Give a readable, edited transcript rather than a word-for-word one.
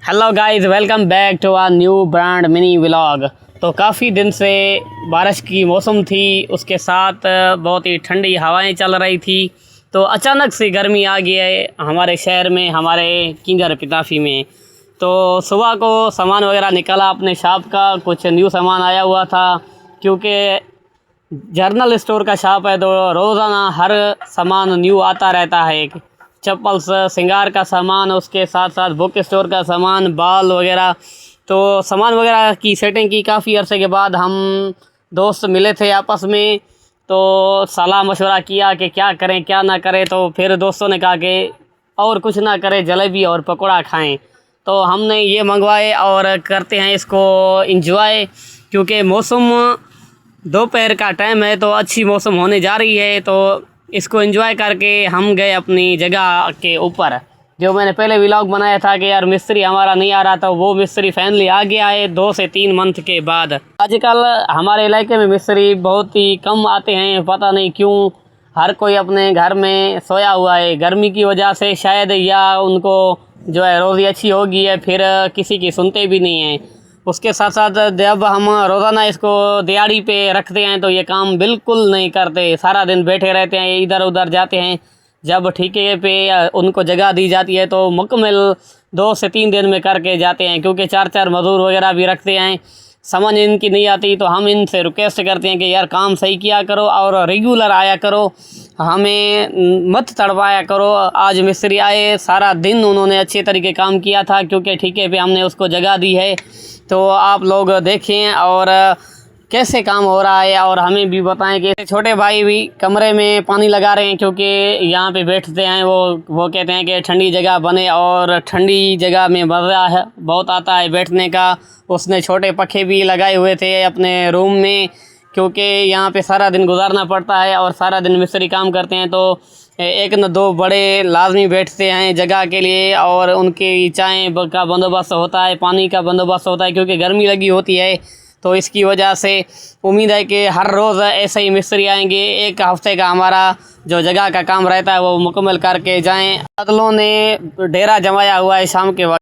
Hello guys, welcome back to our new brand mini vlog. तो काफ़ी दिन से बारिश की मौसम थी, उसके साथ बहुत ही ठंडी हवाएं चल रही थी। तो अचानक से गर्मी आ गई है हमारे शहर में, हमारे किंजर पिताफी में। तो सुबह को सामान वगैरह निकाला अपने शॉप का, कुछ न्यू सामान आया हुआ था क्योंकि जर्नल स्टोर का शॉप है तो रोज़ाना हर सामान न्यू आता रहता है। चप्पल श्रृंगार का सामान, उसके साथ साथ बुक स्टोर का सामान, बाल वगैरह। तो सामान वगैरह की सेटिंग की काफ़ी अरसे के बाद हम दोस्त मिले थे आपस में, तो सलाह मशवरा किया कि क्या करें क्या ना करें। तो फिर दोस्तों ने कहा कि और कुछ ना करें, जलेबी और पकौड़ा खाएं। तो हमने ये मंगवाए और करते हैं इसको इंजॉय, क्योंकि मौसम दोपहर का टाइम है तो अच्छी मौसम होने जा रही है। तो इसको एंजॉय करके हम गए अपनी जगह के ऊपर। जो मैंने पहले व्लॉग बनाया था कि यार मिस्त्री हमारा नहीं आ रहा था, वो मिस्त्री फाइनली आ गया है 2 से 3 मंथ के बाद। आजकल हमारे इलाके में मिस्त्री बहुत ही कम आते हैं, पता नहीं क्यों। हर कोई अपने घर में सोया हुआ है गर्मी की वजह से शायद, या उनको जो है रोज़ी अच्छी होगी है, फिर किसी की सुनते भी नहीं हैं। उसके साथ साथ जब हम रोज़ाना इसको दिहाड़ी पे रखते हैं तो ये काम बिल्कुल नहीं करते, सारा दिन बैठे रहते हैं, इधर उधर जाते हैं। जब ठेके पे उनको जगह दी जाती है तो मुकम्मल 2 से 3 दिन में करके जाते हैं, क्योंकि 4-4 मज़दूर वगैरह भी रखते हैं। समझ इनकी नहीं आती तो हम इनसे रिक्वेस्ट करते हैं कि यार काम सही किया करो और रेगुलर आया करो, हमें मत तड़पाया करो। आज मिस्त्री आए, सारा दिन उन्होंने अच्छे तरीके काम किया था क्योंकि ठेके पे हमने उसको जगह दी है। तो आप लोग देखें और कैसे काम हो रहा है और हमें भी बताएं कि छोटे भाई भी कमरे में पानी लगा रहे हैं क्योंकि यहाँ पे बैठते हैं। वो कहते हैं कि ठंडी जगह बने, और ठंडी जगह में मज़ा है बहुत आता है बैठने का। उसने छोटे पंखे भी लगाए हुए थे अपने रूम में, क्योंकि यहाँ पे सारा दिन गुजारना पड़ता है और सारा दिन मिस्त्री काम करते हैं। तो 1 न 2 बड़े लाजमी बैठते हैं जगह के लिए, और उनकी चाय का बंदोबस्त होता है, पानी का बंदोबस्त होता है, क्योंकि गर्मी लगी होती है। तो इसकी वजह से उम्मीद है कि हर रोज़ ऐसे ही मिस्त्री आएंगे। 1 हफ्ते का हमारा जो जगह का काम रहता है वो मुकम्मल करके जाएं। बादलों ने डेरा जमाया हुआ है शाम के वक्त।